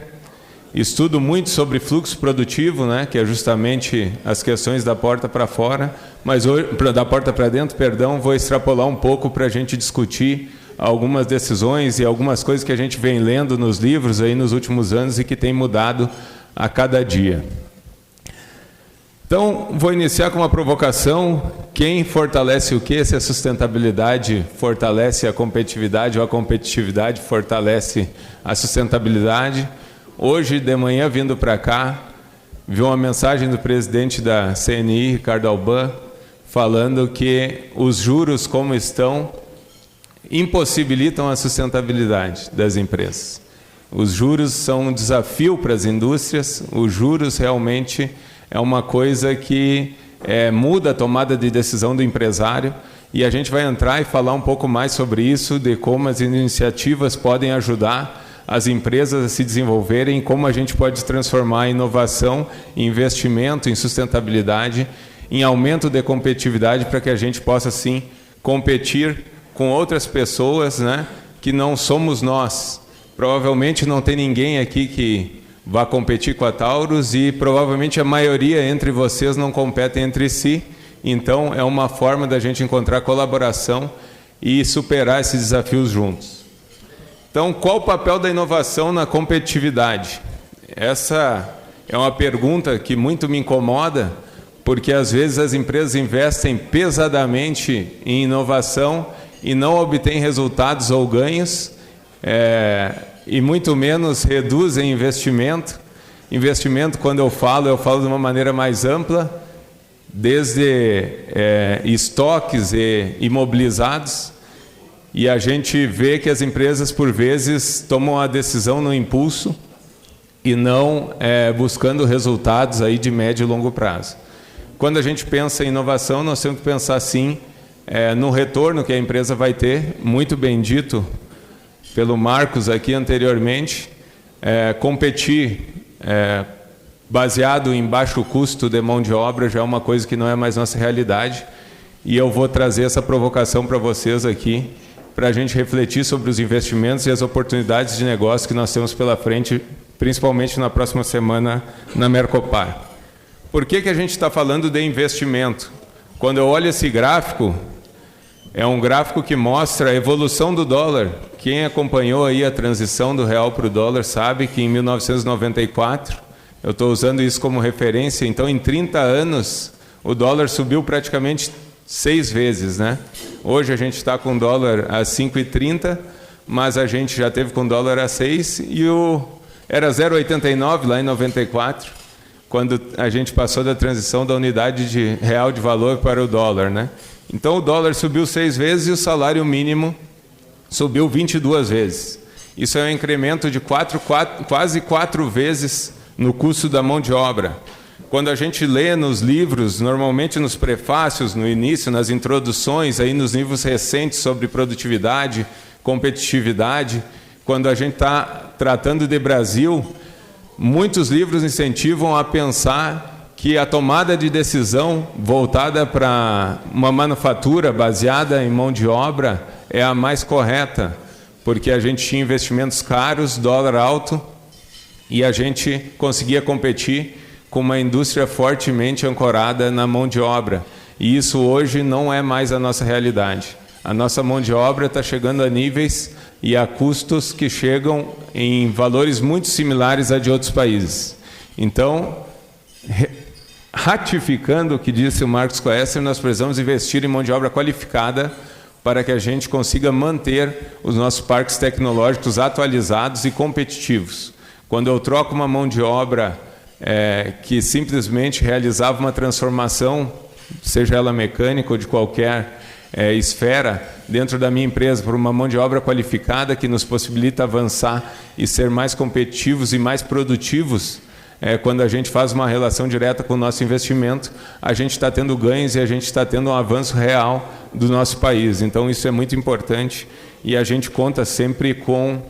Estudo muito sobre fluxo produtivo, né, que é justamente as questões da porta para fora, mas hoje, da porta para dentro, perdão, vou extrapolar um pouco para a gente discutir algumas decisões e algumas coisas que a gente vem lendo nos livros aí nos últimos anos e que tem mudado a cada dia. Então, vou iniciar com uma provocação. Quem fortalece o quê? Se a sustentabilidade fortalece a competitividade ou a competitividade fortalece a sustentabilidade. Hoje, de manhã, vindo para cá, vi uma mensagem do presidente da CNI, Ricardo Alban, falando que os juros como estão impossibilitam a sustentabilidade das empresas. Os juros são um desafio para as indústrias, os juros realmente é uma coisa que muda a tomada de decisão do empresário, e a gente vai entrar e falar um pouco mais sobre isso, de como as iniciativas podem ajudar as empresas a se desenvolverem, como a gente pode transformar a inovação em investimento, em sustentabilidade, em aumento de competitividade, para que a gente possa, sim, competir com outras pessoas, né, que não somos nós. Provavelmente não tem ninguém aqui que vá competir com a Taurus e provavelmente a maioria entre vocês não competem entre si. Então, é uma forma da gente encontrar colaboração e superar esses desafios juntos. Então, qual o papel da inovação na competitividade? Essa é uma pergunta que muito me incomoda, porque às vezes as empresas investem pesadamente em inovação e não obtêm resultados ou ganhos, e muito menos reduzem investimento. Investimento, quando eu falo de uma maneira mais ampla, desde estoques e imobilizados, e a gente vê que as empresas, por vezes, tomam a decisão no impulso e não buscando resultados aí de médio e longo prazo. Quando a gente pensa em inovação, nós temos que pensar, sim, no retorno que a empresa vai ter, muito bem dito pelo Marcos aqui anteriormente. Competir baseado em baixo custo de mão de obra já é uma coisa que não é mais nossa realidade, e eu vou trazer essa provocação para vocês aqui, para a gente refletir sobre os investimentos e as oportunidades de negócio que nós temos pela frente, principalmente na próxima semana na Mercopar. Por que a gente está falando de investimento? Quando eu olho esse gráfico, é um gráfico que mostra a evolução do dólar. Quem acompanhou aí a transição do real para o dólar sabe que em 1994, eu estou usando isso como referência, então em 30 anos o dólar subiu praticamente 6 vezes, né? Hoje a gente está com o dólar a 5,30, mas a gente já teve com o dólar a 6 e era 0,89 lá em 94, quando a gente passou da transição da unidade de real de valor para o dólar, né? Então o dólar subiu 6 vezes e o salário mínimo subiu 22 vezes. Isso é um incremento de quase 4 vezes no custo da mão de obra. Quando a gente lê nos livros, normalmente nos prefácios, no início, nas introduções, aí nos livros recentes sobre produtividade, competitividade, quando a gente está tratando de Brasil, muitos livros incentivam a pensar que a tomada de decisão voltada para uma manufatura baseada em mão de obra é a mais correta, porque a gente tinha investimentos caros, dólar alto, e a gente conseguia competir com uma indústria fortemente ancorada na mão de obra. E isso hoje não é mais a nossa realidade. A nossa mão de obra está chegando a níveis e a custos que chegam em valores muito similares a de outros países. Então, ratificando o que disse o Marcos Coester, nós precisamos investir em mão de obra qualificada para que a gente consiga manter os nossos parques tecnológicos atualizados e competitivos. Quando eu troco uma mão de obra que simplesmente realizava uma transformação, seja ela mecânica ou de qualquer esfera, dentro da minha empresa, por uma mão de obra qualificada que nos possibilita avançar e ser mais competitivos e mais produtivos, quando a gente faz uma relação direta com o nosso investimento, a gente está tendo ganhos e a gente está tendo um avanço real do nosso país. Então, isso é muito importante e a gente conta sempre com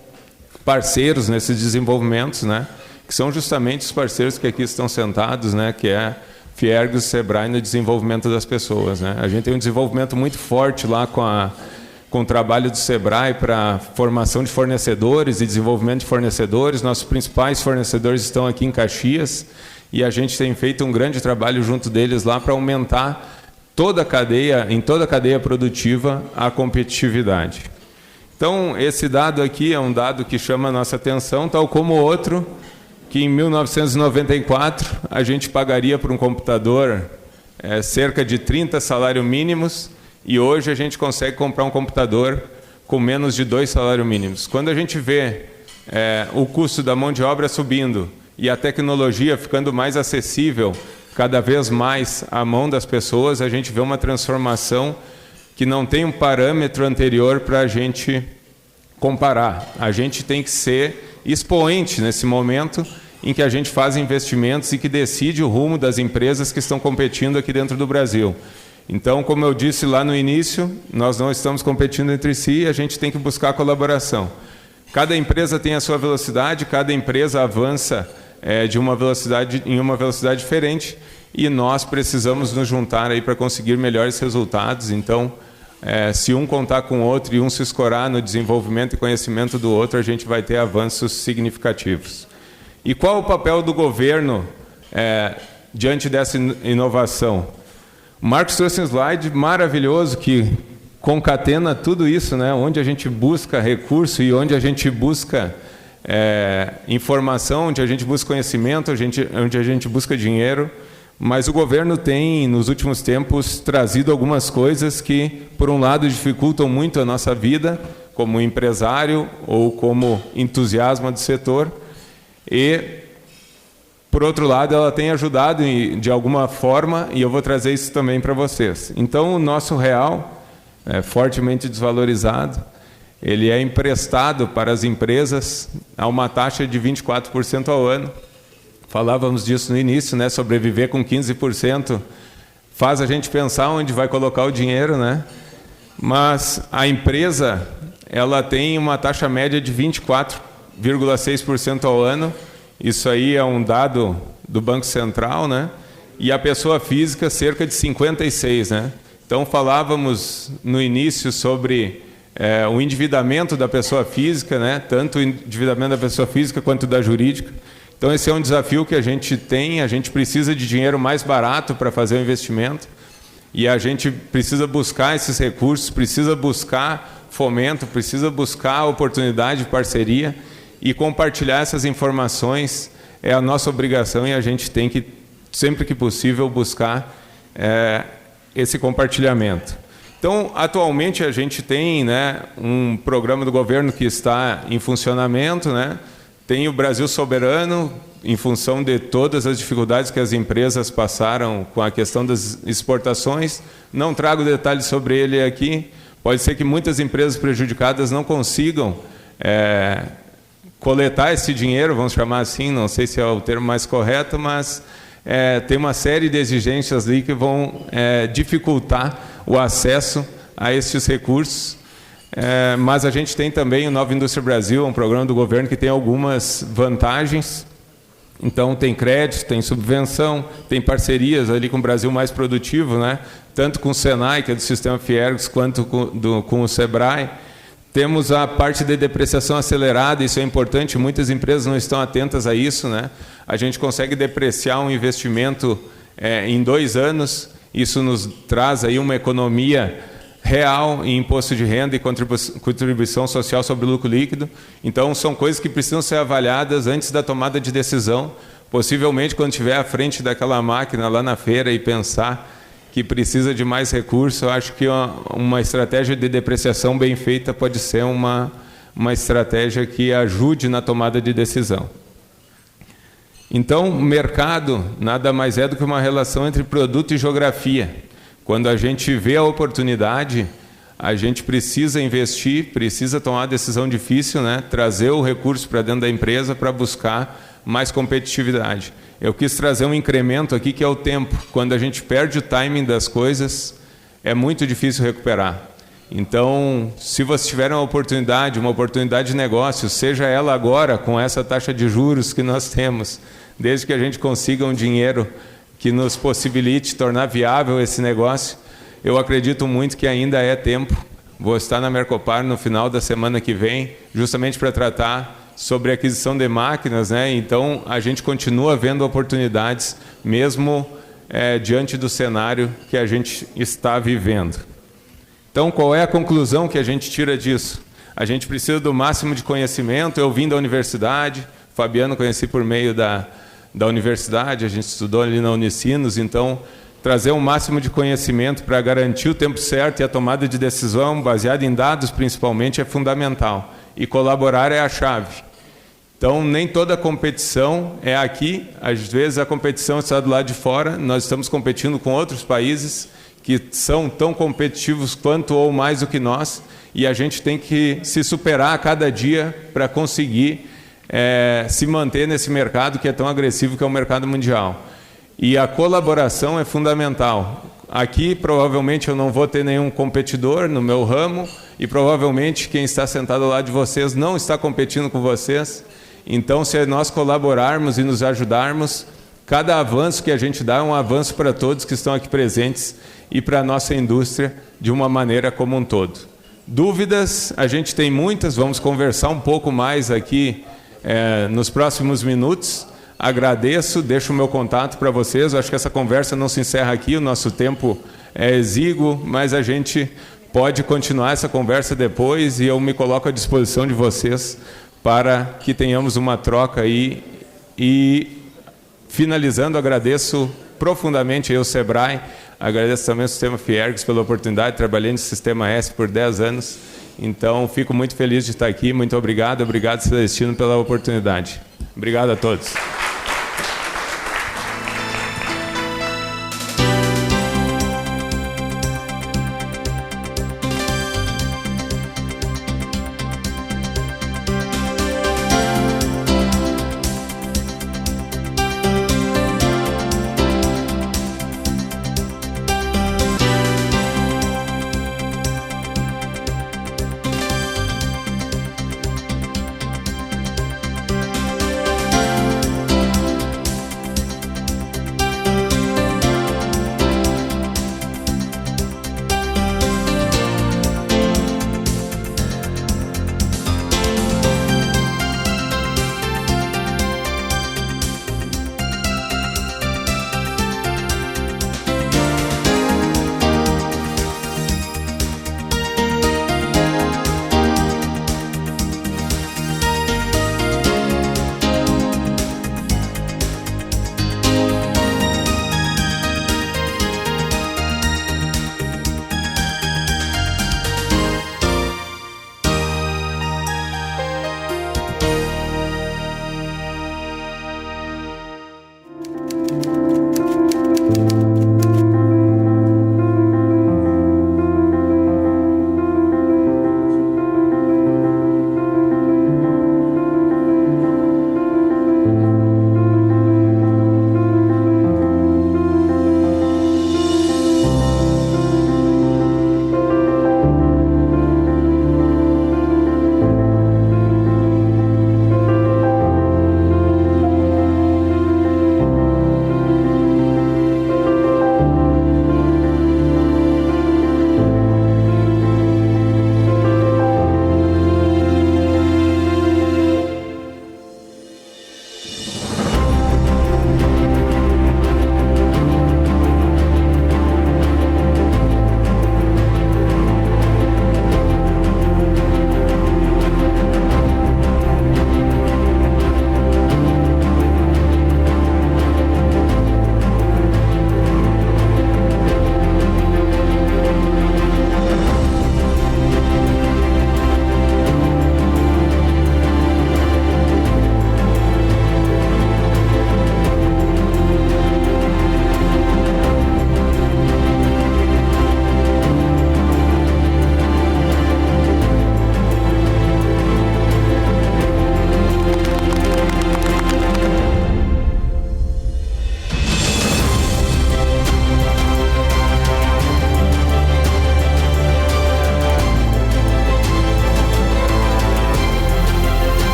parceiros nesses desenvolvimentos, né? Que são justamente os parceiros que aqui estão sentados, né? Que é Fiergs, Sebrae no desenvolvimento das pessoas, né? A gente tem um desenvolvimento muito forte lá com o trabalho do Sebrae para formação de fornecedores e desenvolvimento de fornecedores. Nossos principais fornecedores estão aqui em Caxias e a gente tem feito um grande trabalho junto deles lá para aumentar em toda a cadeia produtiva a competitividade. Então, esse dado aqui é um dado que chama a nossa atenção, tal como outro, que em 1994 a gente pagaria por um computador cerca de 30 salários mínimos, e hoje a gente consegue comprar um computador com menos de 2 salários mínimos. Quando a gente vê o custo da mão de obra subindo e a tecnologia ficando mais acessível cada vez mais à mão das pessoas, a gente vê uma transformação que não tem um parâmetro anterior para a gente comparar. A gente tem que ser expoente nesse momento em que a gente faz investimentos e que decide o rumo das empresas que estão competindo aqui dentro do Brasil. Então, como eu disse lá no início, nós não estamos competindo entre si, a gente tem que buscar colaboração. Cada empresa tem a sua velocidade, cada empresa avança em uma velocidade diferente e nós precisamos nos juntar aí para conseguir melhores resultados. Então, se um contar com o outro e um se escorar no desenvolvimento e conhecimento do outro, a gente vai ter avanços significativos. E qual o papel do governo diante dessa inovação? O Marcos trouxe um slide maravilhoso que concatena tudo isso, né? Onde a gente busca recurso e onde a gente busca informação, onde a gente busca conhecimento, onde a gente busca dinheiro. Mas o governo tem, nos últimos tempos, trazido algumas coisas que, por um lado, dificultam muito a nossa vida, como empresário ou como entusiasmo do setor, e, por outro lado, ela tem ajudado de alguma forma, e eu vou trazer isso também para vocês. Então, o nosso real é fortemente desvalorizado, ele é emprestado para as empresas a uma taxa de 24% ao ano. Falávamos disso no início, né? Sobreviver com 15% faz a gente pensar onde vai colocar o dinheiro, né? Mas a empresa, ela tem uma taxa média de 24,6% ao ano. Isso aí é um dado do Banco Central, né? E a pessoa física, cerca de 56%, né? Então, falávamos no início sobre o endividamento da pessoa física, né? Tanto o endividamento da pessoa física quanto da jurídica. Então, esse é um desafio que a gente tem, a gente precisa de dinheiro mais barato para fazer o investimento e a gente precisa buscar esses recursos, precisa buscar fomento, precisa buscar oportunidade de parceria e compartilhar essas informações é a nossa obrigação e a gente tem que, sempre que possível, buscar esse compartilhamento. Então, atualmente a gente tem, né, um programa do governo que está em funcionamento, né? Tem o Brasil Soberano, em função de todas as dificuldades que as empresas passaram com a questão das exportações. Não trago detalhes sobre ele aqui. Pode ser que muitas empresas prejudicadas não consigam coletar esse dinheiro, vamos chamar assim, não sei se é o termo mais correto, mas tem uma série de exigências ali que vão dificultar o acesso a esses recursos. Mas a gente tem também o Nova Indústria Brasil, um programa do governo que tem algumas vantagens. Então, tem crédito, tem subvenção, tem parcerias ali com o Brasil Mais Produtivo, né? Tanto com o Senai, que é do Sistema Fiergs, quanto com o Sebrae. Temos a parte de depreciação acelerada, isso é importante, muitas empresas não estão atentas a isso, né? A gente consegue depreciar um investimento em 2 anos, isso nos traz aí uma economia real em imposto de renda e contribuição social sobre o lucro líquido. Então, são coisas que precisam ser avaliadas antes da tomada de decisão. Possivelmente, quando estiver à frente daquela máquina lá na feira e pensar que precisa de mais recursos, eu acho que uma estratégia de depreciação bem feita pode ser uma estratégia que ajude na tomada de decisão. Então, mercado nada mais é do que uma relação entre produto e geografia. Quando a gente vê a oportunidade, a gente precisa investir, precisa tomar uma decisão difícil, né? Trazer o recurso para dentro da empresa para buscar mais competitividade. Eu quis trazer um incremento aqui que é o tempo. Quando a gente perde o timing das coisas, é muito difícil recuperar. Então, se você tiver uma oportunidade de negócio, seja ela agora com essa taxa de juros que nós temos, desde que a gente consiga um dinheiro que nos possibilite tornar viável esse negócio, eu acredito muito que ainda é tempo. Vou estar na Mercopar no final da semana que vem, justamente para tratar sobre a aquisição de máquinas, né? Então, a gente continua vendo oportunidades, mesmo diante do cenário que a gente está vivendo. Então, qual é a conclusão que a gente tira disso? A gente precisa do máximo de conhecimento. Eu vim da universidade, Fabiano conheci por meio da universidade, a gente estudou ali na Unicinos, então trazer o máximo de conhecimento para garantir o tempo certo e a tomada de decisão, baseada em dados principalmente, é fundamental. E colaborar é a chave. Então, nem toda competição é aqui, às vezes a competição está do lado de fora, nós estamos competindo com outros países que são tão competitivos quanto ou mais do que nós, e a gente tem que se superar a cada dia para conseguir se manter nesse mercado que é tão agressivo, que é o mercado mundial. E a colaboração é fundamental. Aqui, provavelmente, eu não vou ter nenhum competidor no meu ramo, e provavelmente quem está sentado ao lado de vocês não está competindo com vocês. Então, se nós colaborarmos e nos ajudarmos, cada avanço que a gente dá é um avanço para todos que estão aqui presentes e para a nossa indústria de uma maneira como um todo. Dúvidas, a gente tem muitas, vamos conversar um pouco mais aqui nos próximos minutos. Agradeço, deixo o meu contato para vocês. Eu acho que essa conversa não se encerra aqui, o nosso tempo é exíguo, mas a gente pode continuar essa conversa depois e eu me coloco à disposição de vocês para que tenhamos uma troca aí. E, finalizando, agradeço profundamente ao Sebrae, agradeço também ao Sistema Fiergs pela oportunidade, trabalhei no Sistema S por 10 anos, então fico muito feliz de estar aqui, muito obrigado, Celestino, pela oportunidade. Obrigado a todos.